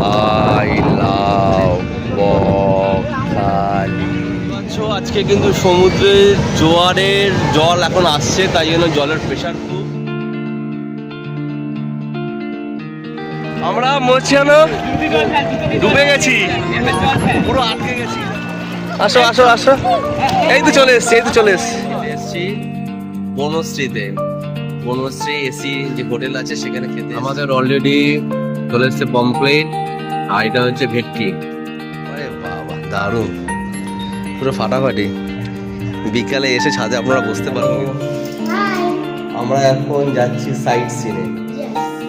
I love Bakkhali. আজকে কিন্তু সমুদ্রের জোয়ারের জল এখন আসছে, তাই জন্য জলের প্রেশার খুব। আমরা মোচিয়ানো ডুবে গেছি, পুরো আটকে গেছি। আসো আসো আসো, এই তো চলে এসছি বনশ্রীতে। বনশ্রী এসি যে হোটেল আছে সেখানে খেতে আমাদের অলরেডি চলে এসছে পমপ্লেট, আর এটা হচ্ছে ভেটকি। আরে বাবা দারুণ, পুরো ফাটাফাটি। বিকালে এসে ছাদে আপনারা বসতে পারবেন। আমরা এখন যাচ্ছি সাইট সিনে,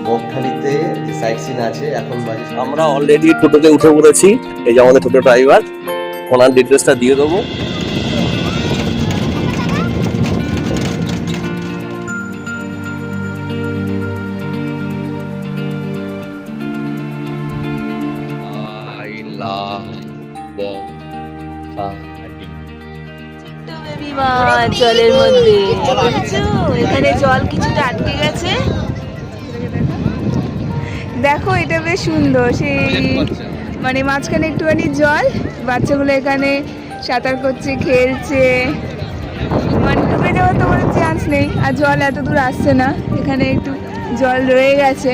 বকখালিতে যে সাইট সিন আছে। এখন আমরা অলরেডি টোটোতে উঠে পড়েছি। এই যে আমাদের টোটো ড্রাইভার, ওনার ডিটেলসটা দিয়ে দেবো। জলের মধ্যে এখানে জল কিছুটা আটকে গেছে, দেখো এটা বেশ সুন্দর। সেই মানে মাঝখানে একটুখানি জল, বাচ্চাগুলো এখানে সাঁতার করছে, খেলছে, মানে ডুবে যাওয়ার তো কোনো চান্স নেই। আর জল এত দূর আসছে না, এখানে একটু জল রয়ে গেছে।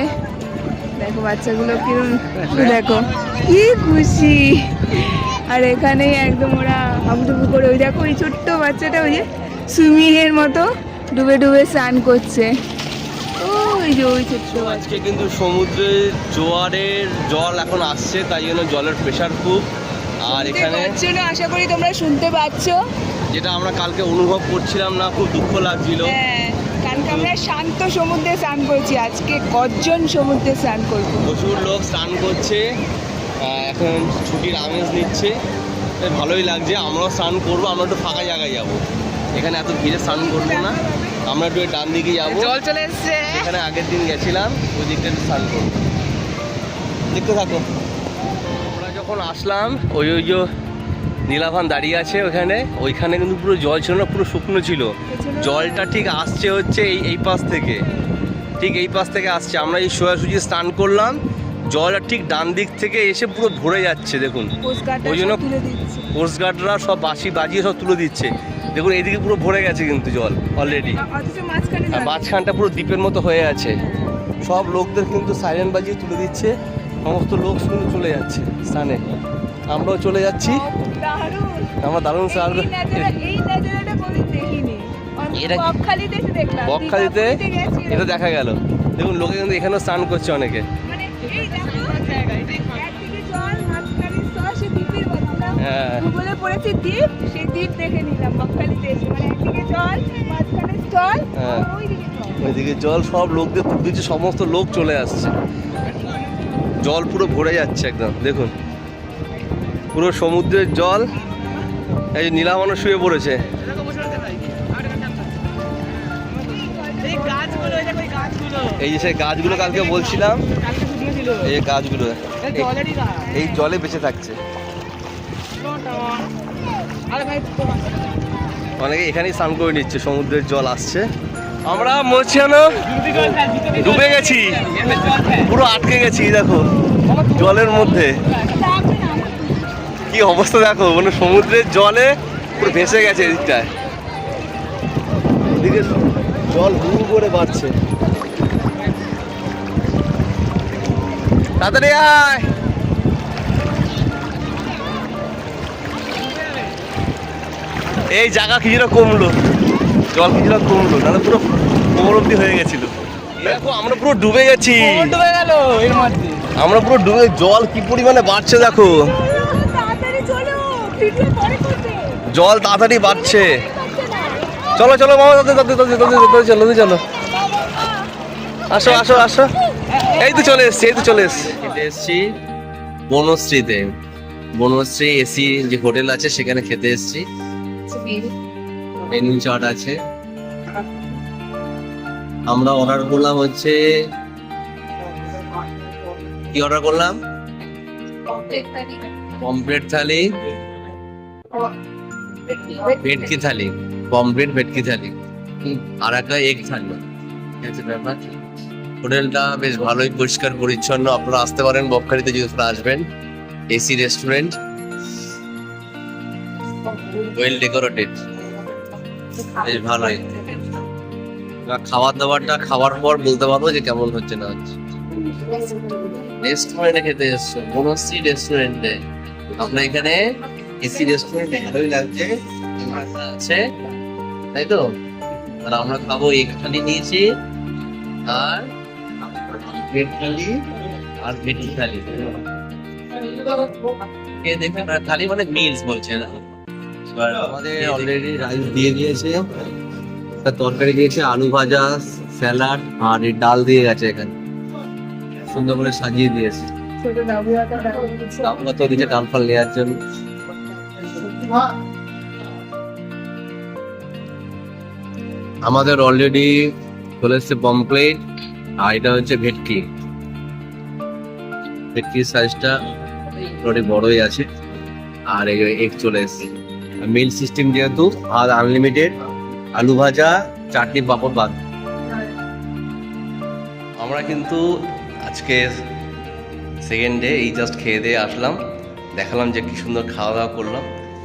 দেখো বাচ্চাগুলো কিরম, দেখো কি খুশি। আর এখানে একদম ওরা হাবুডুবু করে, ওই দেখো ওই ছোট্ট বাচ্চাটা ওই যে সুইমিং এর মতো ডুবে ডুবে স্নান করছে। ওই যে ওই ছোট্ট। আজকে কিন্তু সমুদ্রের জোয়ারের জল এখন আসছে, তাই জন্য জলের প্রেশার খুব। আর এখানে আশা করি তোমরা শুনতে পাচ্ছ, যেটা আমরা কালকে অনুভব করছিলাম না, খুব দুঃখ লাগছিল। কারণ আমরা শান্ত সমুদ্রে স্নান করছি, আজকে কজন সমুদ্রে স্নান করবো। প্রচুর লোক স্নান করছে, এখন ছুটির আমেজ নিচ্ছে, ভালোই লাগছে। আমরাও স্নান করবো, আমরা একটু ফাঁকা জায়গায় যাবো। এখানে এত ভিড়ে স্নান করবো না, আমরা একটু ডান দিকে যাবো। জল চলে এসছে, এখানে আগের দিন গেছিলাম, ওই দিকটা একটু স্নান করবো। দেখতে থাকো। আমরা যখন আসলাম ওই যে নীলাভান দাঁড়িয়ে আছে ওইখানে কিন্তু পুরো জল ছিল না, পুরো শুকনো ছিল। জলটা ঠিক আসছে হচ্ছে এই পাশ থেকে, ঠিক এই পাশ থেকে আসছে। আমরা এই সোজাসুজি স্নান করলাম, জল ঠিক ডান দিক থেকে এসে পুরো ভরে যাচ্ছে। দেখুন, ওই জন্য কোস্টগার্ডরা সব বাঁশি বাজিয়ে সব তুলে দিচ্ছে। দেখুন এইদিকে পুরো ভরে গেছে কিন্তু জল অলরেডি, আর মাঝখানটা পুরো দ্বীপের মতো হয়ে আছে। সব লোকদের কিন্তু সাইরেন বাজিয়ে তুলে দিচ্ছে, সমস্ত লোক শুনে চলে যাচ্ছে স্নানে। আমরাও চলে যাচ্ছি, আমরা দারুণ স্নান। বকখালিতে এটা দেখা গেল। দেখুন লোকে কিন্তু এখানেও স্নান করছে অনেকে। হ্যাঁ, ওইদিকে জল, সব লোকদের তুলে দিচ্ছে, সমস্ত লোক চলে আসছে। জল পুরো ভরে যাচ্ছে একদম। দেখুন পুরো সমুদ্রের জল। এই যে নীলাভানও শুয়ে পড়েছে। এই যে সেই গাছগুলো কালকে বলছিলাম, এই গাছগুলো এই জলে বেঁচে থাকছে। অনেকে এখানেই স্নান করে নিচ্ছে, সমুদ্রের জল আসছে। আমরা মোচিয়ানো ডুবে গেছি, পুরো আটকে গেছি। দেখো জলের মধ্যে কি অবস্থা, দেখো মানে সমুদ্রের জলে পুরো ভেসে গেছে। এদিকটায় এদিকে জল হু করে বাড়ছে। তাড়াতাড়ি আয়। এই জায়গা কিছুটা কমলো, জল কিছুটা কমলো, নাহলে পুরো কোমর অব্দি হয়ে গেছিল। দেখো আমরা পুরো ডুবে গেছি, ডুবে গেল এর মধ্যে। আমরা পুরো ডুবে, জল কি পরিমাণে বাড়ছে দেখো, জল তাড়াতাড়ি বাড়ছে। চলো চলো মামা, চলো চলো, আসো আসো আসো। এই তো চলে এসছি বনশ্রীতে। বনশ্রী এসি যে হোটেল আছে সেখানে খেতে এসছি। মেনু চার্ট আছে। আমরা অর্ডার করলাম হচ্ছে, কি অর্ডার করলাম? পমপ্লেট থালি, ভেটকি থালি, পমপ্লেট ভেটকি থালি, আর একটা এগ থালি। ব্যাপার হোটেলটা বেশ ভালোই পরিষ্কার পরিচ্ছন্ন। আপনারা আসতে পারেন বকখালিতে যদি আপনারা আসবেন। এসি রেস্টুরেন্ট, ওয়েল ডেকোরেটেড, বেশ ভালোই। খাবার দাবারটা খাওয়ার পর বলতে পারবো যে কেমন হচ্ছে না হচ্ছে। রেস্টুরেন্টে খেতে এসছো, বনশ্রী রেস্টুরেন্টে। আপনার এখানে এসি রেস্টুরেন্টে ভালোই লাগছে, আছে তাই তো। আর আমরা খাবো এক থালি নিয়েছি, আর ভেজ থালি আর ভেটি থালি। দেখবেন থালি মানে মিলস বলছে না। আমাদের অলরেডি রাইস দিয়ে দিয়েছে, একটা তরকারি দিয়েছে, আলু ভাজা, স্যালাড আর এই ডাল দিয়ে গেছে এখানে, সুন্দর করে সাজিয়ে দিয়েছে। তো দিচ্ছে ডাল ফাল নেওয়ার জন্য। আমাদের অলরেডি চলে এসছে পমপ্লেট, আর এটা হচ্ছে ভেটকি। ভেটকির সাইজটা মোটামুটি বড়ই আছে। আর এই এগ চলে এসছে, মিল সিস্টেম যেহেতু, আর আনলিমিটেড, আলু ভাজা, চাটনি, পাঁপড় বাদ। আমরা কিন্তু আজকে সেকেন্ড ডে, এই জাস্ট খেয়ে দিয়ে আসলাম, দেখালাম যে কি সুন্দর খাওয়া দাওয়া করলাম।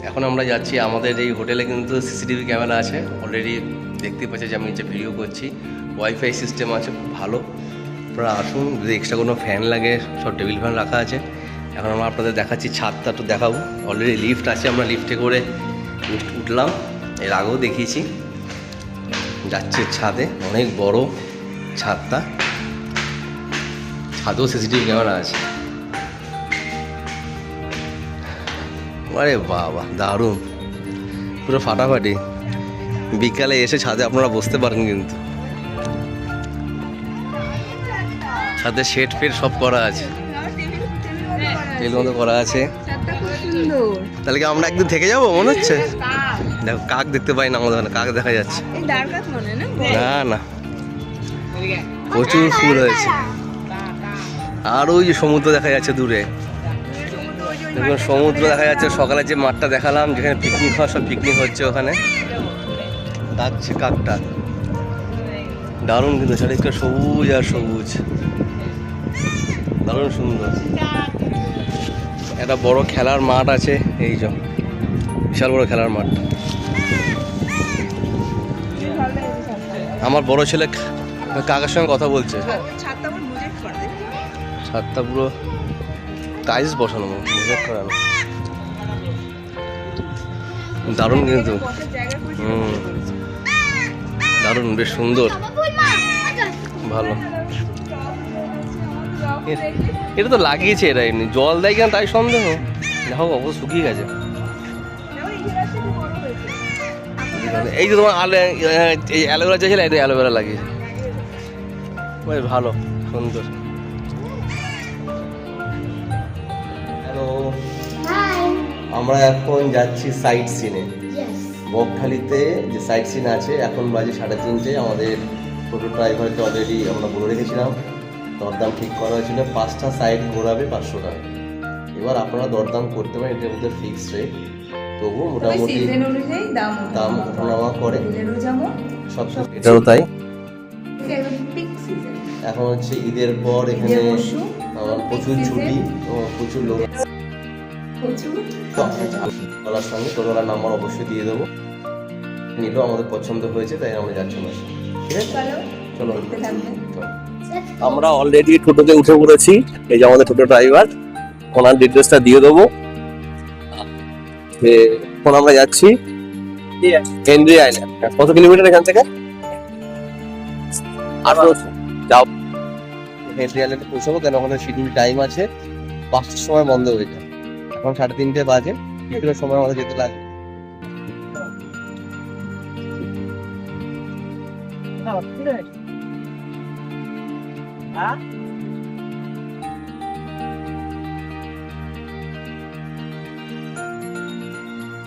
এখন আমরা যাচ্ছি, আমাদের এই হোটেলে কিন্তু সিসিটিভি ক্যামেরা আছে অলরেডি, দেখতে পাচ্ছি যে আমি যে ভিডিও করছি। ওয়াইফাই সিস্টেম আছে, খুব ভালো। আপনারা আসুন, যদি এক্সট্রা কোনো ফ্যান লাগে সব টেবিল ফ্যান রাখা আছে। এখন আমরা আপনাদের দেখাচ্ছি, ছাদটা একটু দেখাবো। অলরেডি লিফট আছে, আমরা লিফটে করে উঠলাম, এর আগেও দেখিয়েছি। যাচ্ছে ছাদে, অনেক বড় ছাদটা, ছাদেও সিসিটিভি ক্যামেরা আছে। আরে বাবা, দারুণ, পুরো ফাটাফাটি। বিকালে এসে ছাদে আপনারা বসতে পারেন, কিন্তু ছাদে শেড ফেড সব করা আছে, তেল মতো করা আছে। তাহলে কি আমরা একদিন থেকে যাবো মনে হচ্ছে? দেখো কাক দেখতে পাই না আমাদের, কাক দেখা যাচ্ছে না, না প্রচুর ফুল হয়েছে। আর ওই যে সমুদ্র দেখা যাচ্ছে দূরে, দেখুন সমুদ্র দেখা যাচ্ছে। সকালে যে মাঠটা দেখালাম, যেখানে পিকনিক হয়, সব পিকনিক হচ্ছে ওখানে। ডাকছে কাকটা, দারুণ কিন্তু চারিদিকে সবুজ আর সবুজ, দারুণ সুন্দর। একটা বড় খেলার মাঠ আছে, এই যে বিশাল বড় খেলার মাঠ। আমার বড় ছেলে কাকার সঙ্গে কথা বলছে। ছাদটা পুরো টাইলস বসানো, মুজেক করানো, দারুণ কিন্তু। দারুণ, বেশ সুন্দর, ভালো। এটা তো লাগিয়েছে এরা, এমনি জল দেয় কেন তাই সন্দেহ। দেখো অবশ্য শুকিয়ে গেছে। এই যে তোমার এই অ্যালোভেরা চাইছিলে, এটা অ্যালোভেরা লাগিয়েছে, বেশ ভালো সুন্দর। হ্যালো, আমরা এখন যাচ্ছি সাইট সিনে। বকখালিতে যে সাইট সিন আছে, এখন বাজে 3:30। আমাদের টোটো ড্রাইভারকে অলরেডি আমরা বলে রেখেছিলাম, দরদাম ঠিক করা হয়েছিল। 5টা সাইড ঘোরাবে 500 টাকা। এবার আপনারা দরদাম করতে পারেন, এটার মধ্যে ফিক্সড রেট, তবুও মোটামুটি দাম ওঠানামা করে সব। এটাও তাই। এখন হচ্ছে ঈদের পর এখানে প্রচুর ছুটি, প্রচুর লোক। টোটোলার সঙ্গে টোটোলার নাম্বার অবশ্যই দিয়ে দেবো, নিলেও আমাদের পছন্দ হয়েছে, তাই আমরা যাচ্ছি না। ঠিক আছে, চলো। আমরা অলরেডি টোটোতে উঠে পড়েছি, এই যে আমাদের টোটো ড্রাইভার, ওনার ডিটেলসটা দিয়ে দেবো। এখন আমরা যাচ্ছি হেনরি আইল্যান্ড। কত কিলোমিটার এখান থেকে? 800। যাও, হেনরি আইল্যান্ডে পৌঁছাবো, কেন ওখানে শিডিউল টাইম আছে, 5টার সময় বন্ধ হয়ে যায়। এখন 3:30 বাজে, কিছুটা সময় আমাদের যেতে লাগে। হ্যাঁ